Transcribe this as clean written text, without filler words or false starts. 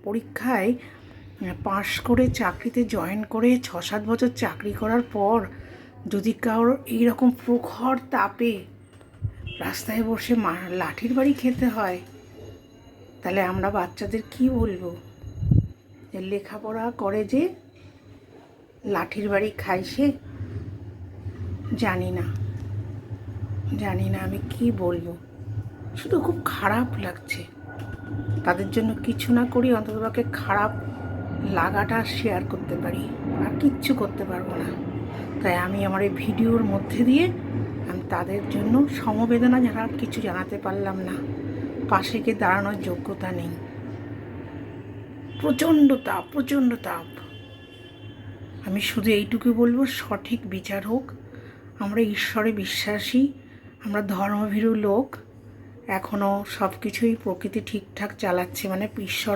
পরীক্ষায় পাশ করে চাকরিতে জয়েন করে 6-7 বছর চাকরি করার পর যদি কারোর এইরকম প্রখর তাপে রাস্তায় বসে লাঠির বাড়ি খেতে হয়, তাহলে আমরা বাচ্চাদের কি বলবো? যে লেখাপড়া করে যে লাঠির বাড়ি খায় সে? জানি না আমি কি বলবো। শুধু খুব খারাপ লাগছে। তাদের জন্য কিছু না করি, অন্ততপক্ষে খারাপ লাগাটা শেয়ার করতে পারি, আর কিচ্ছু করতে পারবো না। তাই আমি আমার এই ভিডিওর মধ্যে দিয়ে আমি তাদের জন্য সমবেদনা যারা কিছু জানাতে পারলাম না, পাশে গিয়ে দাঁড়ানোর যোগ্যতা নেই। প্রচণ্ড তাপ। আমি শুধু এইটুকু বলবো, সঠিক বিচার হোক। আমরা ঈশ্বরে বিশ্বাসী, আমরা ধর্মভীরু লোক। এখনও সব কিছুই প্রকৃতি ঠিকঠাক চালাচ্ছে, মানে ঈশ্বর